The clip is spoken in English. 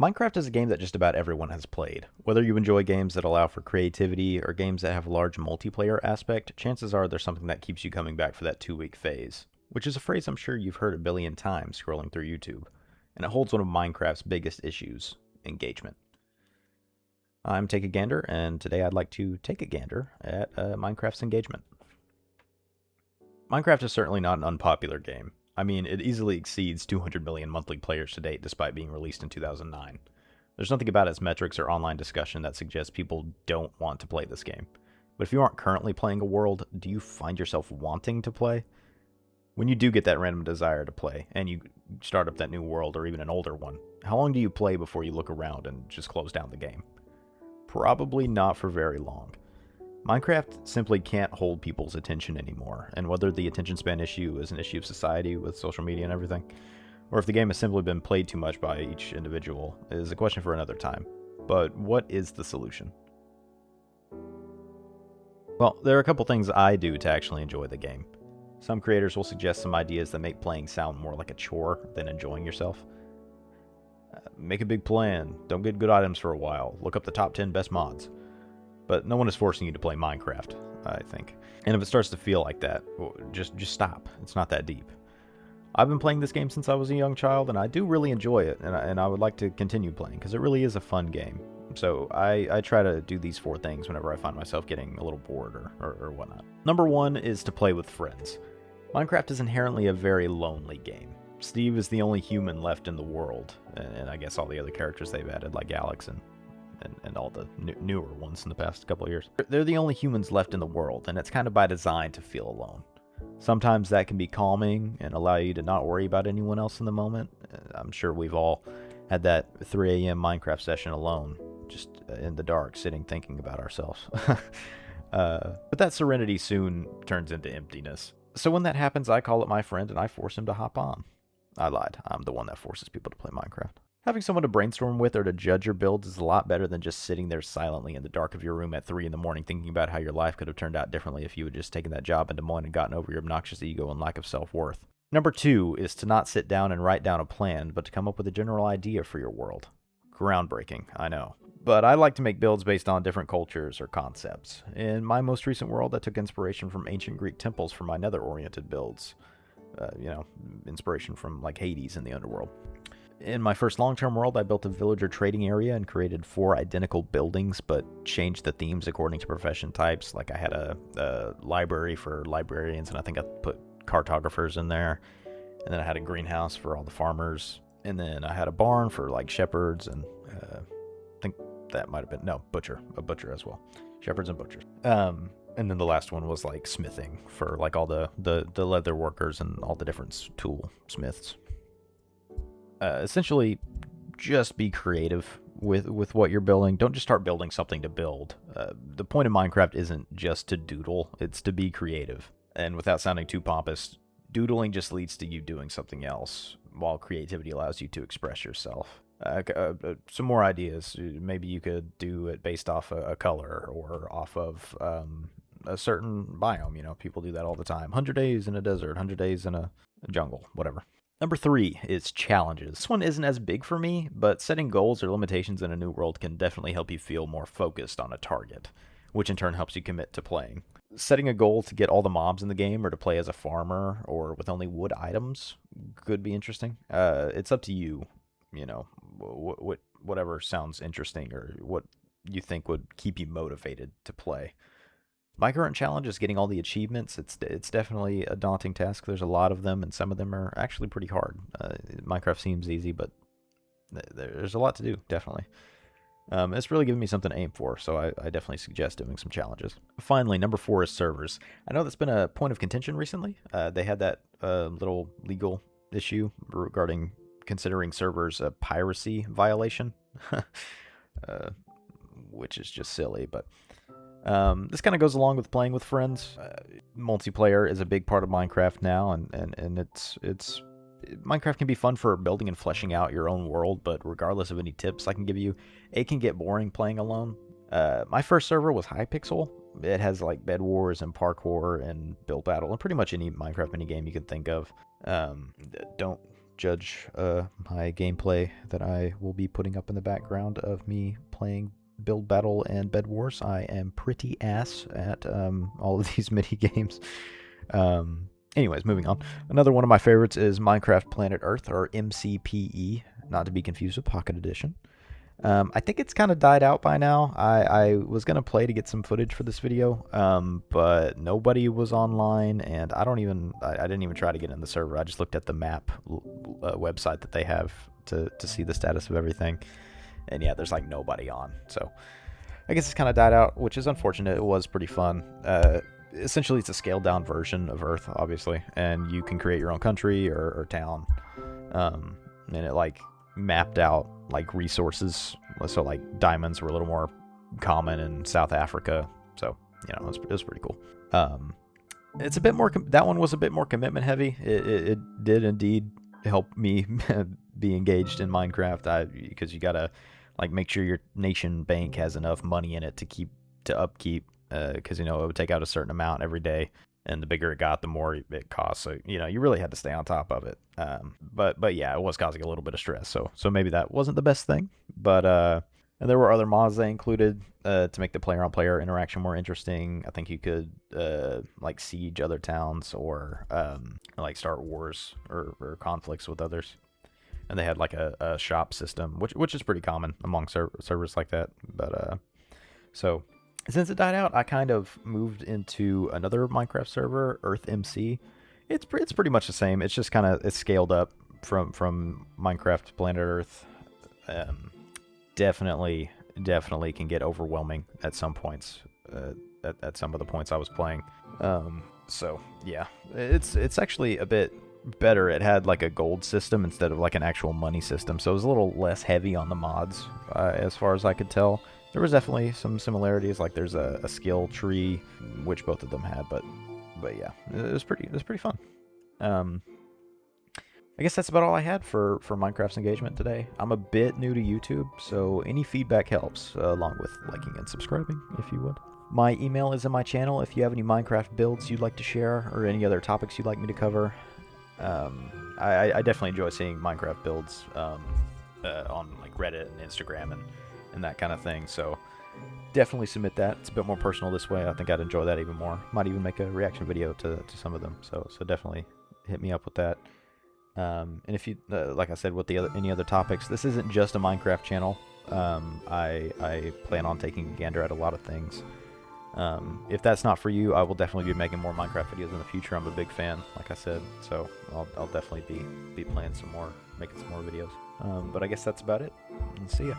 Minecraft is a game that just about everyone has played. Whether you enjoy games that allow for creativity or games that have a large multiplayer aspect, chances are there's something that keeps you coming back for that 2 week phase, which is a phrase I'm sure you've heard a billion times scrolling through YouTube, and it holds one of Minecraft's biggest issues: engagement. I'm Take a Gander, and today I'd like to take a gander at Minecraft's engagement. Minecraft is certainly not an unpopular game. I mean, it easily exceeds 200 million monthly players to date despite being released in 2009. There's nothing about its metrics or online discussion that suggests people don't want to play this game. But if you aren't currently playing a world, do you find yourself wanting to play? When you do get that random desire to play, and you start up that new world or even an older one, how long do you play before you look around and just close down the game? Probably not for very long. Minecraft simply can't hold people's attention anymore, and whether the attention span issue is an issue of society with social media and everything, or if the game has simply been played too much by each individual, is a question for another time. But what is the solution? Well, there are a couple things I do to actually enjoy the game. Some creators will suggest some ideas that make playing sound more like a chore than enjoying yourself. Make a big plan, don't get good items for a while, look up the top 10 best mods. But no one is forcing you to play Minecraft, I think. And if it starts to feel like that, just stop. It's not that deep. I've been playing this game since I was a young child, and I do really enjoy it, and I would like to continue playing, because it really is a fun game. So I try to do these 4 things whenever I find myself getting a little bored or whatnot. Number 1 is to play with friends. Minecraft is inherently a very lonely game. Steve is the only human left in the world, and I guess all the other characters they've added, like Alex and all the newer ones in the past couple of years. They're the only humans left in the world, and it's kind of by design to feel alone. Sometimes that can be calming and allow you to not worry about anyone else in the moment. I'm sure we've all had that 3 a.m. Minecraft session alone, just in the dark, sitting thinking about ourselves. But that serenity soon turns into emptiness. So when that happens, I call up my friend and I force him to hop on. I lied. I'm the one that forces people to play Minecraft. Having someone to brainstorm with or to judge your builds is a lot better than just sitting there silently in the dark of your room at 3 in the morning thinking about how your life could have turned out differently if you had just taken that job in Des Moines and gotten over your obnoxious ego and lack of self-worth. Number 2 is to not sit down and write down a plan, but to come up with a general idea for your world. Groundbreaking, I know. But I like to make builds based on different cultures or concepts. In my most recent world, I took inspiration from ancient Greek temples for my nether-oriented builds. Inspiration from like Hades in the underworld. In my first long-term world, I built a villager trading area and created 4 identical buildings, but changed the themes according to profession types. Like I had a library for librarians, and I think I put cartographers in there. And then I had a greenhouse for all the farmers. And then I had a barn for like shepherds, and I think that might have been, no, a butcher as well. Shepherds and butchers. And then the last one was like smithing for like all the leather workers and all the different tool smiths. Essentially, just be creative with what you're building. Don't just start building something to build. The point of Minecraft isn't just to doodle, it's to be creative. And without sounding too pompous, doodling just leads to you doing something else, while creativity allows you to express yourself. Some more ideas. Maybe you could do it based off a color or off of a certain biome. You know, people do that all the time. 100 days in a desert, 100 days in a jungle, whatever. Number 3 is challenges. This one isn't as big for me, but setting goals or limitations in a new world can definitely help you feel more focused on a target, which in turn helps you commit to playing. Setting a goal to get all the mobs in the game or to play as a farmer or with only wood items could be interesting. It's up to you, you know, whatever sounds interesting or what you think would keep you motivated to play. My current challenge is getting all the achievements. It's definitely a daunting task. There's a lot of them, and some of them are actually pretty hard. Minecraft seems easy, but there's a lot to do, definitely. It's really given me something to aim for, so I definitely suggest doing some challenges. Finally, number 4 is servers. I know that's been a point of contention recently. They had that little legal issue regarding considering servers a piracy violation, which is just silly, but... this kind of goes along with playing with friends. Multiplayer is a big part of Minecraft now, and it's Minecraft can be fun for building and fleshing out your own world, but regardless of any tips I can give you, it can get boring playing alone. My first server was Hypixel. It has like Bed Wars and parkour and build battle and pretty much any Minecraft minigame you can think of. Don't judge my gameplay that I will be putting up in the background of me playing Build Battle and Bed Wars. I am pretty ass at all of these mini games. Anyways, moving on. Another one of my favorites is Minecraft Planet Earth, or MCPE, not to be confused with Pocket Edition. I think it's kind of died out by now. I was going to play to get some footage for this video, but nobody was online, and I didn't even try to get in the server. I just looked at the map website that they have to see the status of everything, and yeah, there's like nobody on. So I guess it's kind of died out, which is unfortunate. It was pretty fun. Essentially, it's a scaled down version of Earth, obviously, and you can create your own country or town, and it like mapped out like resources, so like diamonds were a little more common in South Africa, so you know it was pretty cool. It's a bit more that one was a bit more commitment heavy. It did indeed help me be engaged in Minecraft, because you gotta like make sure your nation bank has enough money in it to upkeep, because you know it would take out a certain amount every day, and the bigger it got, the more it cost. So you know you really had to stay on top of it. But yeah, it was causing a little bit of stress. So maybe that wasn't the best thing. But and there were other mods they included to make the player-on-player interaction more interesting. I think you could like siege other towns, or like start wars or conflicts with others. And they had like a shop system, which is pretty common among servers like that. But so since it died out, I kind of moved into another Minecraft server, EarthMC. It's pretty much the same. It's just it's scaled up from Minecraft Planet Earth. Definitely can get overwhelming at some points. At some of the points I was playing. So yeah, it's actually a bit better. It had like a gold system instead of like an actual money system, so it was a little less heavy on the mods, as far as I could tell. There was definitely some similarities, like there's a skill tree, which both of them had, but yeah, it was pretty fun. I guess that's about all I had for Minecraft's engagement today. I'm a bit new to YouTube, so any feedback helps, along with liking and subscribing, if you would. My email is in my channel if you have any Minecraft builds you'd like to share, or any other topics you'd like me to cover. I definitely enjoy seeing Minecraft builds on like Reddit and Instagram and that kind of thing, so definitely submit that. It's a bit more personal this way. I think I'd enjoy that even more. Might even make a reaction video to some of them, so definitely hit me up with that. And if you like I said, with any other topics, this isn't just a Minecraft channel. I plan on taking a gander at a lot of things. If that's not for you, I will definitely be making more Minecraft videos in the future. I'm a big fan, like I said, so I'll definitely be playing some more, making some more videos. But I guess that's about it, and see ya.